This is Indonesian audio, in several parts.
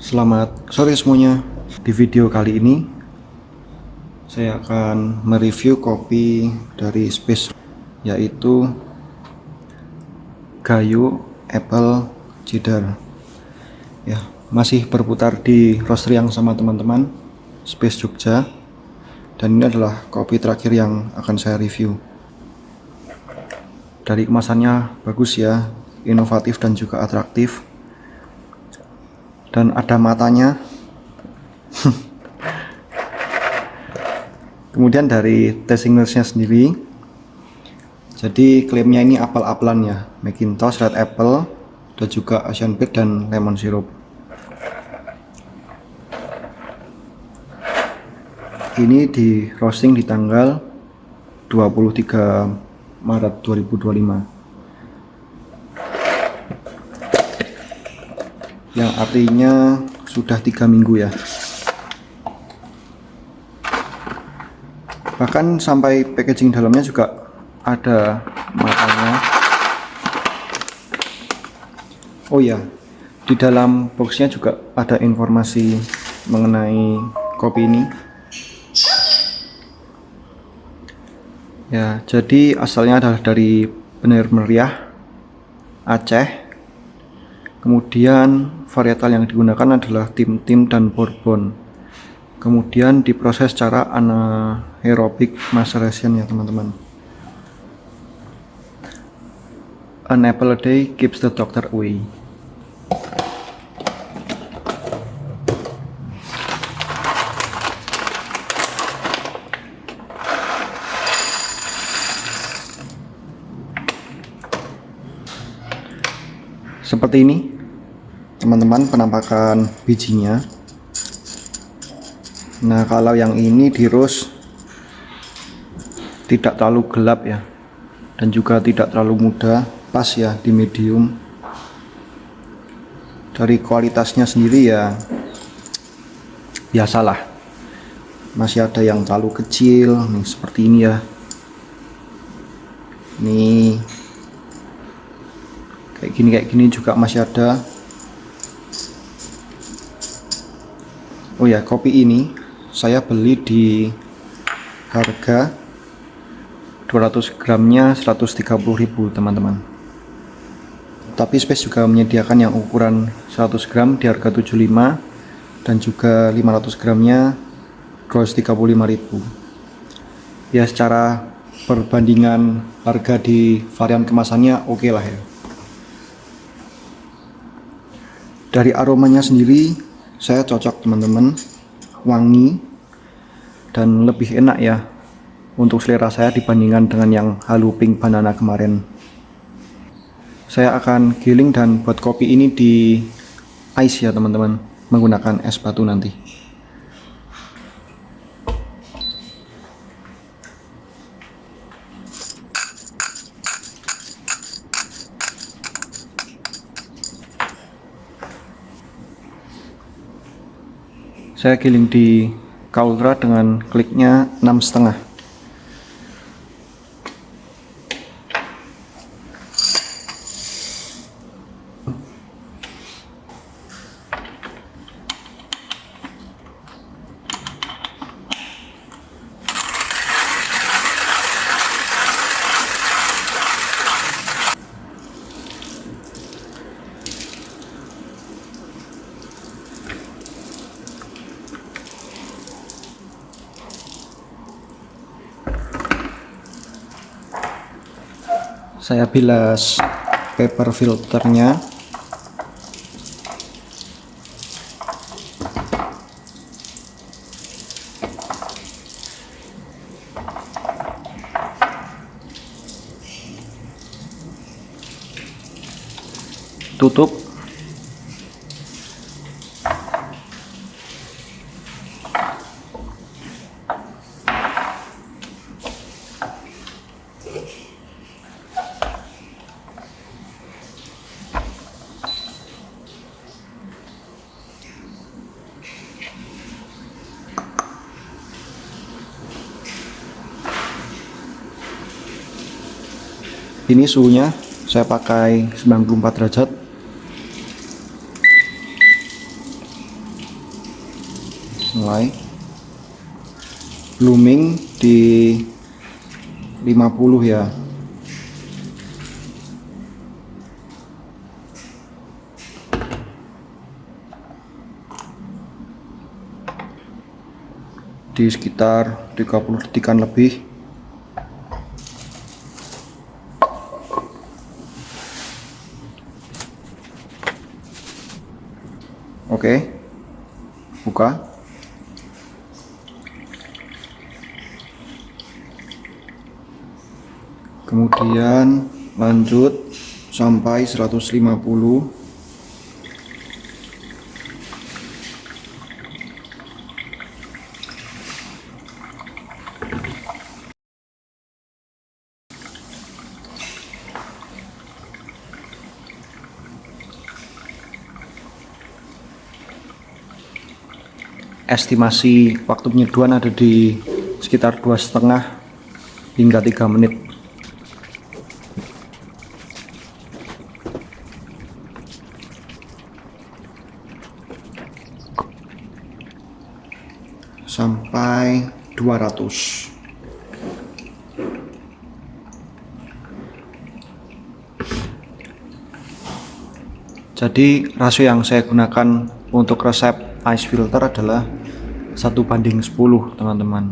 Selamat sore semuanya. Di video kali ini saya akan mereview kopi dari Space, yaitu Gayo Apple Cider. Ya, masih berputar di roastery yang sama teman-teman, Space Jogja. Dan ini adalah kopi terakhir yang akan saya review. Dari kemasannya bagus ya, inovatif dan juga atraktif. Dan ada matanya. Kemudian dari tasting notes-nya sendiri, jadi klaimnya ini apel-apelan ya, Macintosh, Red Apple, dan juga Asian Peach dan Lemon Syrup. Ini di roasting di tanggal 23 Maret 2025, yang artinya sudah 3 minggu ya. Bahkan sampai packaging dalamnya juga ada matanya. Oh ya, di dalam boxnya juga ada informasi mengenai kopi ini. Ya, jadi asalnya adalah dari Bener Meriah, Aceh. Kemudian varietal yang digunakan adalah Tim dan Bourbon. Kemudian diproses secara anaerobic maceration ya teman-teman. An apple a day keeps the doctor away. Seperti ini teman-teman penampakan bijinya. Nah, kalau yang ini di roast tidak terlalu gelap ya, dan juga tidak terlalu muda, pas ya di medium. Dari kualitasnya sendiri ya biasalah, masih ada yang terlalu kecil nih, seperti ini ya. Nih kayak gini juga masih ada. Oh ya, kopi ini saya beli di harga 200 gramnya 130.000 teman-teman. Tapi Space juga menyediakan yang ukuran 100 gram di harga 75, dan juga 500 gramnya 235.000. Ya, secara perbandingan harga di varian kemasannya oke lah ya. Dari aromanya sendiri saya cocok teman-teman, wangi dan lebih enak ya untuk selera saya dibandingkan dengan yang Halu Pink Banana kemarin. Saya akan giling dan buat kopi ini di ice ya teman-teman, menggunakan es batu nanti. Saya giling di Cauldra dengan kliknya 6,5. Saya bilas paper filternya. Tutup. Ini suhunya saya pakai 94 derajat. mulai. Blooming di 50 ya. Di sekitar 30 detikan lebih. Oke, buka. Kemudian lanjut sampai 150. Estimasi waktu penyeduhan ada di sekitar 2,5 hingga 3 menit. Sampai 200. Jadi rasio yang saya gunakan untuk resep ice filter adalah 1:10, teman-teman.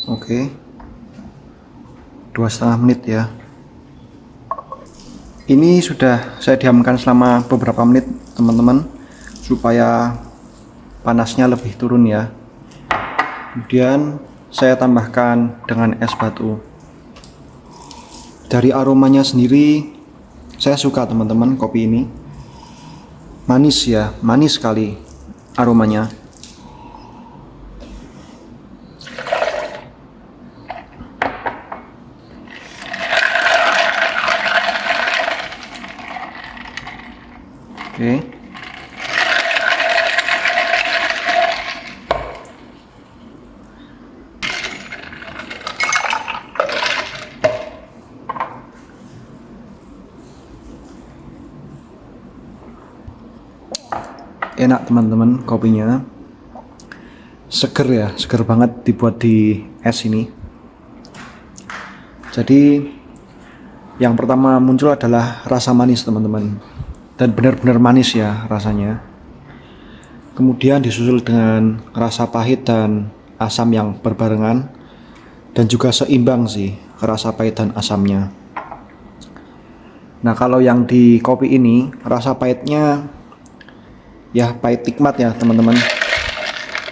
Oke, 2,5 menit ya. Ini sudah saya diamkan selama beberapa menit, teman-teman, supaya panasnya lebih turun ya. Kemudian saya tambahkan dengan es batu. Dari aromanya sendiri saya suka, teman-teman, kopi ini. Manis ya, manis sekali aromanya. Oke. Enak, teman-teman, kopinya. Seger ya, seger banget dibuat di es ini. Jadi yang pertama muncul adalah rasa manis, teman-teman. Dan benar-benar manis ya rasanya. Kemudian disusul dengan rasa pahit dan asam yang berbarengan, dan juga seimbang sih rasa pahit dan asamnya. Nah, kalau yang di kopi ini rasa pahitnya ya pahit nikmat ya, teman-teman.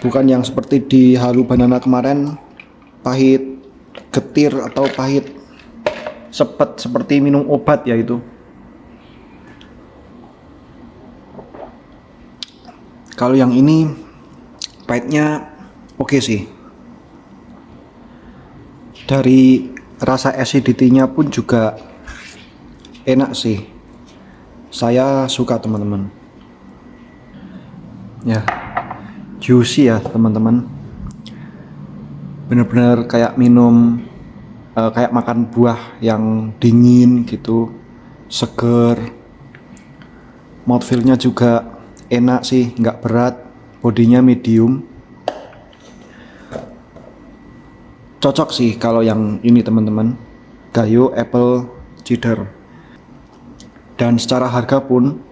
Bukan yang seperti di Halu Banana kemarin, pahit getir atau pahit sepet seperti minum obat ya itu. Kalau yang ini pahitnya oke sih. Dari rasa acidity-nya pun juga enak sih. Saya suka, teman-teman. Ya, juicy ya, teman-teman. Bener-bener kayak minum, kayak makan buah yang dingin gitu, seger. Mouthfeel-nya juga enak sih, nggak berat, bodinya medium. Cocok sih kalau yang ini, teman-teman, Gayo Apple Cider. Dan secara harga pun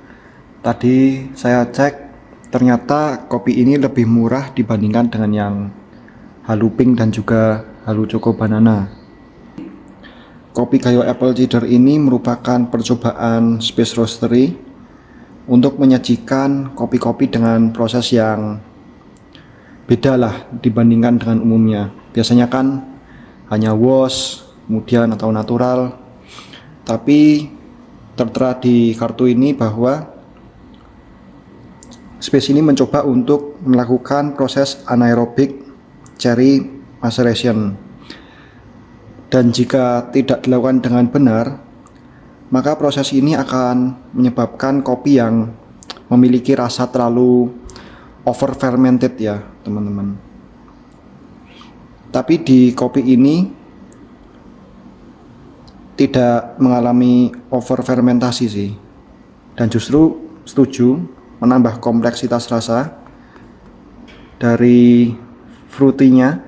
tadi saya cek, ternyata kopi ini lebih murah dibandingkan dengan yang Halu Pink dan juga Halu Choco Banana. Kopi Gayo Apple Cider ini merupakan percobaan Space Roastery untuk menyajikan kopi-kopi dengan proses yang beda lah dibandingkan dengan umumnya. Biasanya kan hanya wash, kemudian atau natural. Tapi tertera di kartu ini bahwa Space ini mencoba untuk melakukan proses anaerobic cherry maceration. Dan jika tidak dilakukan dengan benar, maka proses ini akan menyebabkan kopi yang memiliki rasa terlalu over fermented ya, teman-teman. Tapi di kopi ini tidak mengalami over fermentasi sih, dan justru setuju menambah kompleksitas rasa dari fruitynya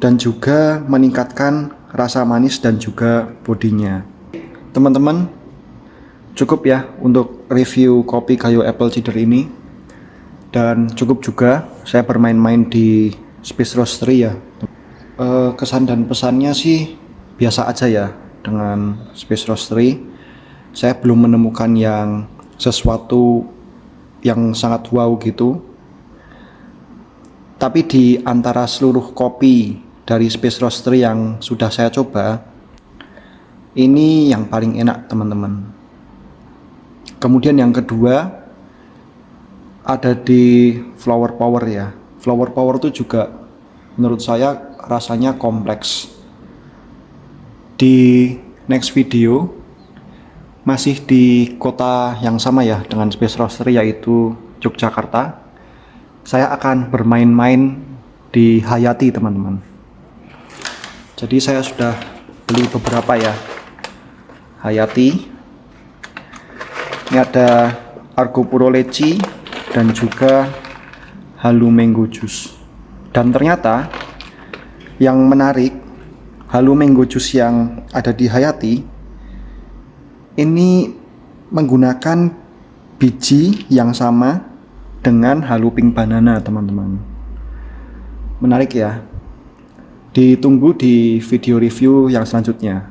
dan juga meningkatkan rasa manis dan juga bodinya. Teman-teman, cukup ya untuk review kopi Gayo Apple Cider ini, dan cukup juga saya bermain-main di Space Roastery ya. Kesan dan pesannya sih biasa aja ya dengan Space Roastery. Saya belum menemukan yang sesuatu yang sangat wow gitu. Tapi di antara seluruh kopi dari Space Roastery yang sudah saya coba, ini yang paling enak teman-teman. Kemudian yang kedua ada di Flower Power ya. Flower Power itu juga menurut saya rasanya kompleks. Di next video masih di kota yang sama ya dengan Space Roastery, yaitu Yogyakarta. Saya akan bermain-main di Hayati teman-teman. Jadi saya sudah beli beberapa ya Hayati. Ini ada Argo Puro Leci dan juga Halu Mango Juice. Dan ternyata yang menarik, Halu Mango Juice yang ada di Hayati ini menggunakan biji yang sama dengan Halu Pink Banana teman-teman. Menarik ya. Ditunggu di video review yang selanjutnya.